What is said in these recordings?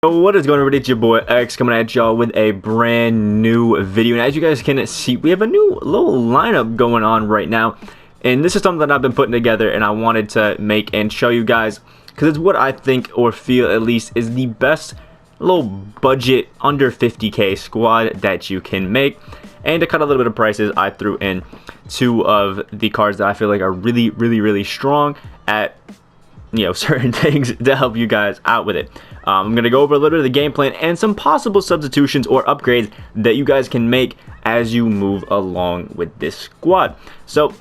What is going on, everybody? It's your boy X coming at y'all with a brand new video. And as you guys can see, we have a new little lineup going on right now. And this is something that I've been putting together and I wanted to make and show you guys, because it's what I think, or feel at least, is the best little budget under 50k squad that you can make. And to cut a little bit of prices, I threw in two of the cards that I feel like are really strong at, you know, certain things to help you guys out with it. I'm going to go over a little bit of the game plan and some possible substitutions or upgrades that you guys can make as you move along with this squad. So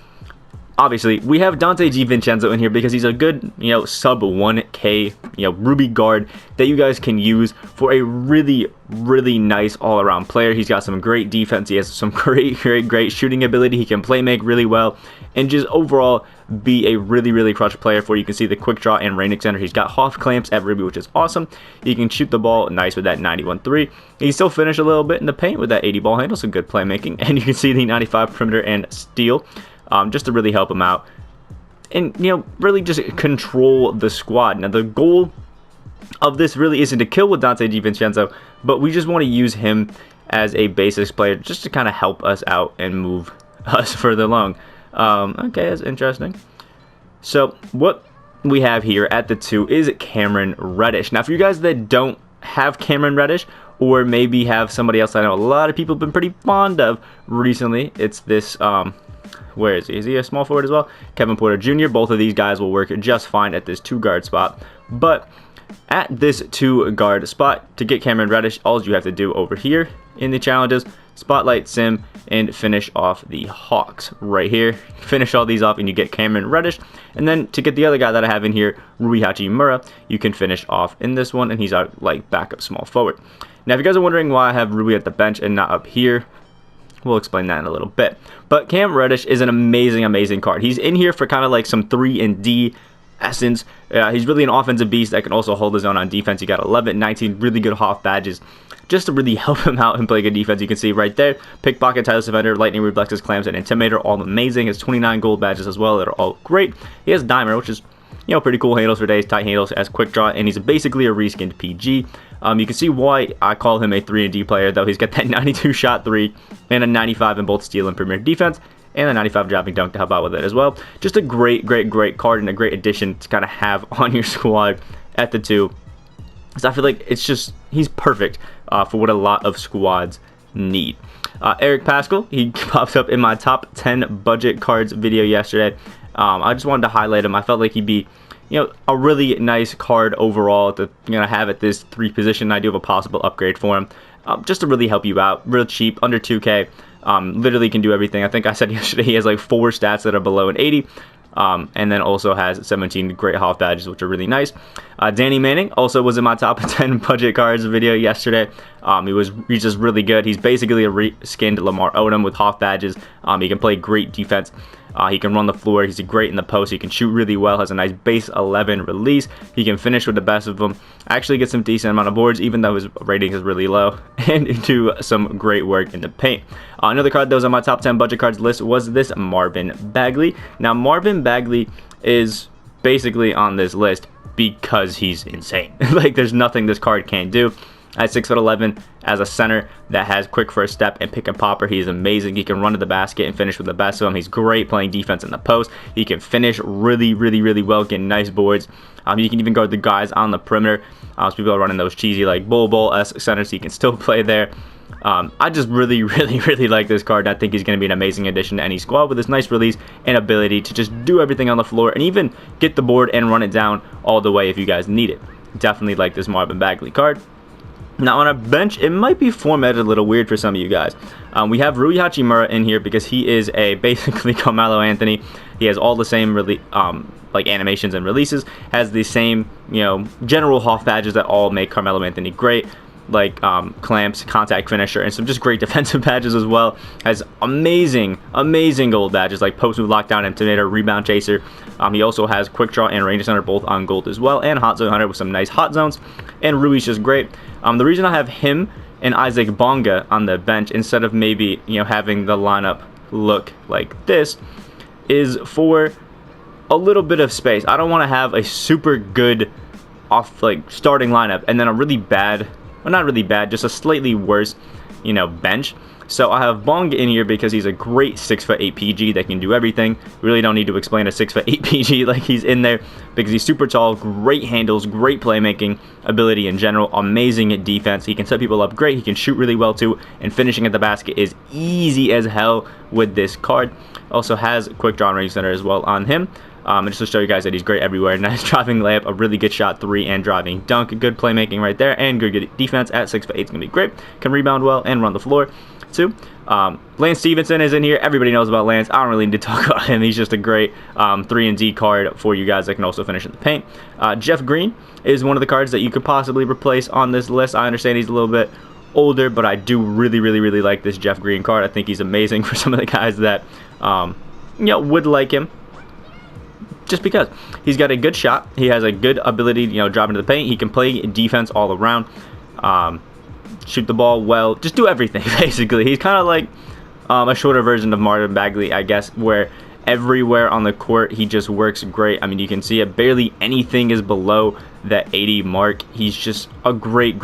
obviously we have Donte DiVincenzo in here because he's a good, you know, sub 1k, you know, Ruby guard that you guys can use for a really nice all-around player. He's got some great defense, he has some great shooting ability, he can play make really well, and just overall be a really clutch player for you. You can see the quick draw and range extender. He's got half clamps at Ruby, which is awesome. He can shoot the ball nice with that 91.3. He can still finish a little bit in the paint with that 80 ball handle, some good playmaking, and you can see the 95 perimeter and steal, just to really help him out and, you know, really just control the squad. Now the goal of this really isn't to kill with Donte DiVincenzo, but we just want to use him as a basics player just to kind of help us out and move us further along. Okay, that's interesting. So what we have here at the 2 is Cameron Reddish. Now for you guys that don't have Cameron Reddish, or maybe have somebody else I know a lot of people have been pretty fond of recently, it's this where is he? Is he a small forward as well? Kevin Porter Jr. Both of these guys will work just fine at this 2 guard spot. But at this 2 guard spot, to get Cameron Reddish, all you have to do over here in the challenges, spotlight sim and finish off the Hawks right here. Finish all these off and you get Cameron Reddish. And then to get the other guy that I have in here, Rudy Hachimura, you can finish off in this one, and he's our like backup small forward. Now if you guys are wondering why I have Ruby at the bench and not up here, we'll explain that in a little bit. But Cam Reddish is an amazing card. He's in here for kind of like some 3 and D essence. He's really an offensive beast that can also hold his own on defense. He got 11, 19 really good Hoff badges just to really help him out and play good defense. You can see right there, pickpocket, tireless defender, lightning, reflexes, clamps, and intimidator, all amazing. He has 29 gold badges as well that are all great. He has dimer, which is, you know, pretty cool handles for days, tight handles as quick draw, and he's basically a reskinned PG. You can see why I call him a 3 and D player, though. He's got that 92 shot 3 and a 95 in both steal and premier defense, and a 95 dropping dunk to help out with it as well. Just a great card and a great addition to kind of have on your squad at the 2. So I feel like it's just, he's perfect for what a lot of squads need. Eric Paschall, he pops up in my top 10 budget cards video yesterday. I just wanted to highlight him. I felt like he'd be, you know, a really nice card overall to, you know, have at this 3 position. I do have a possible upgrade for him, just to really help you out. Real cheap, under 2k. Literally can do everything. I think I said yesterday he has like 4 stats that are below an 80. And then also has 17 great Hoff badges, which are really nice. Danny Manning also was in my top 10 budget cards video yesterday. He's just really good. He's basically a reskinned Lamar Odom with Hoff badges. He can play great defense. He can run the floor. He's great in the post. He can shoot really well. Has a nice base 11 release. He can finish with the best of them. Actually get some decent amount of boards, even though his rating is really low. And do some great work in the paint. Another card that was on my top 10 budget cards list was this Marvin Bagley. Now Marvin Bagley is basically on this list because he's insane. Like there's nothing this card can't do. At 6'11", as a center that has quick first step and pick and popper, he's amazing. He can run to the basket and finish with the best of them. He's great playing defense in the post. He can finish really well, getting nice boards. You can even guard the guys on the perimeter. So people are running those cheesy like bull-esque centers, so he can still play there. I just really like this card, and I think he's going to be an amazing addition to any squad with his nice release and ability to just do everything on the floor and even get the board and run it down all the way if you guys need it. Definitely like this Marvin Bagley card. Now on our bench, it might be formatted a little weird for some of you guys. We have Rudy Hachimura in here because he is a basically Carmelo Anthony. He has all the same like animations and releases, has the same, you know, general Hoff badges that all make Carmelo Anthony great, like clamps, contact finisher, and some just great defensive badges as well. Has amazing gold badges like post move, lockdown, intimidator, rebound chaser. He also has quick draw and range center both on gold as well, and hot zone hunter with some nice hot zones. And Rui's just great. The reason I have him and Isaac Bunga on the bench instead of maybe, you know, having the lineup look like this is for a little bit of space. I don't want to have a super good off like starting lineup, and then a really bad, well, not really bad, just a slightly worse, you know, bench. So I have Bunga in here because he's a great 6'8" PG that can do everything. Really don't need to explain a 6'8" PG, like he's in there because he's super tall, great handles, great playmaking ability in general, amazing at defense. He can set people up great, he can shoot really well too, and finishing at the basket is easy as hell with this card. Also has quick draw and range center as well on him. And just to show you guys that he's great everywhere. Nice driving layup, a really good shot 3, and driving dunk. Good playmaking right there, and good defense at 6'8". It's going to be great. Can rebound well and run the floor too. Lance Stephenson is in here. Everybody knows about Lance. I don't really need to talk about him. He's just a great 3-and-D card for you guys that can also finish in the paint. Jeff Green is one of the cards that you could possibly replace on this list. I understand he's a little bit older, but I do really like this Jeff Green card. I think he's amazing for some of the guys that you know, would like him. Just because he's got a good shot, he has a good ability, you know, driving to the paint. He can play defense all around, shoot the ball well, just do everything basically. He's kind of like a shorter version of Marvin Bagley, I guess, where everywhere on the court he just works great. I mean, you can see it, barely anything is below that 80 mark. He's just a great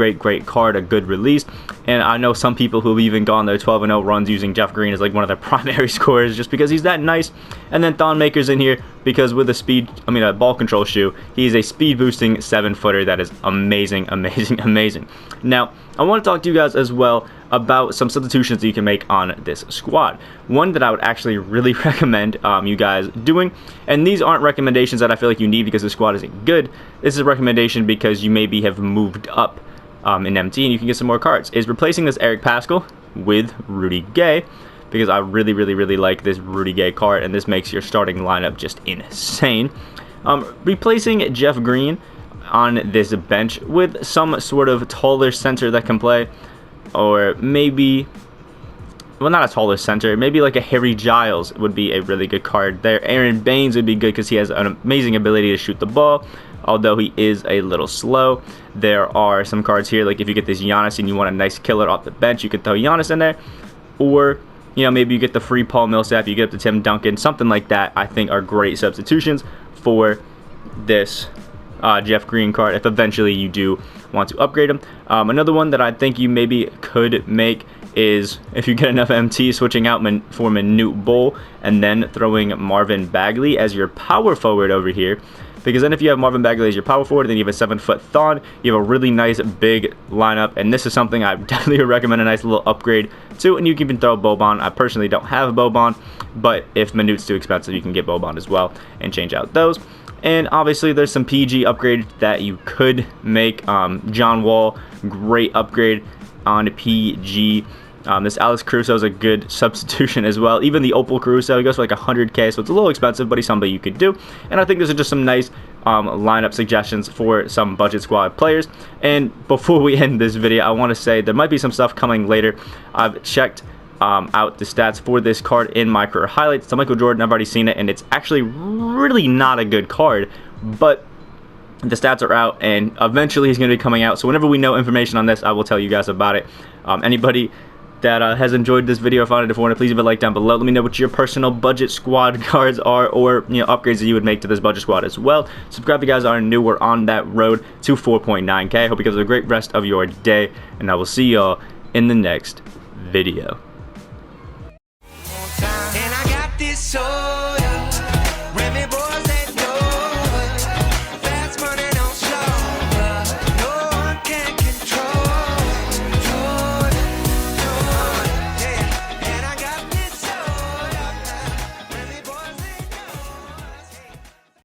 card, a good release. And I know some people who've even gone their 12-0 runs using Jeff Green as like one of their primary scorers just because he's that nice. And then Thon Maker's in here because with a ball control shoe, he's a speed boosting 7-footer that is amazing. Now, I want to talk to you guys as well about some substitutions that you can make on this squad. One that I would actually really recommend you guys doing, and these aren't recommendations that I feel like you need because the squad isn't good. This is a recommendation because you maybe have moved up in MT and you can get some more cards, is replacing this Eric Paschall with Rudy Gay, because I really like this Rudy Gay card, and this makes your starting lineup just insane. Replacing Jeff Green on this bench with some sort of taller center that can play, or maybe, well, not a taller center, maybe like a Harry Giles would be a really good card there. Aaron Baines would be good because he has an amazing ability to shoot the ball, although he is a little slow. There are some cards here, like if you get this Giannis and you want a nice killer off the bench, you could throw Giannis in there, or, you know, maybe you get the free Paul Millsap, you get up to Tim Duncan, something like that. I think are great substitutions for this Jeff Green card if eventually you do want to upgrade him. Another one that I think you maybe could make is, if you get enough MT, switching out for Manute Bol and then throwing Marvin Bagley as your power forward over here. Because then if you have Marvin Bagley as your power forward, then you have a 7-foot Thon, you have a really nice big lineup, and this is something I definitely recommend a nice little upgrade to. And you can even throw Boban. I personally don't have Boban, but if Manute's too expensive, you can get Boban as well and change out those. And obviously there's some PG upgrade that you could make. John Wall, great upgrade on PG. This Alex Caruso is a good substitution as well. Even the Opal Caruso, he goes for like 100k, so it's a little expensive, but he's somebody you could do. And I think these are just some nice lineup suggestions for some budget squad players. And before we end this video, I want to say there might be some stuff coming later. I've checked out the stats for this card in my career highlights. So Michael Jordan, I've already seen it, and it's actually really not a good card, but the stats are out, and eventually he's going to be coming out. So whenever we know information on this, I will tell you guys about it. Anybody that has enjoyed this video or found it informative, please leave a like down below. Let me know what your personal budget squad cards are, or, you know, upgrades that you would make to this budget squad as well. Subscribe if you guys are new. We're on that road to 4.9k. Hope you guys have a great rest of your day, and I will see y'all in the next video.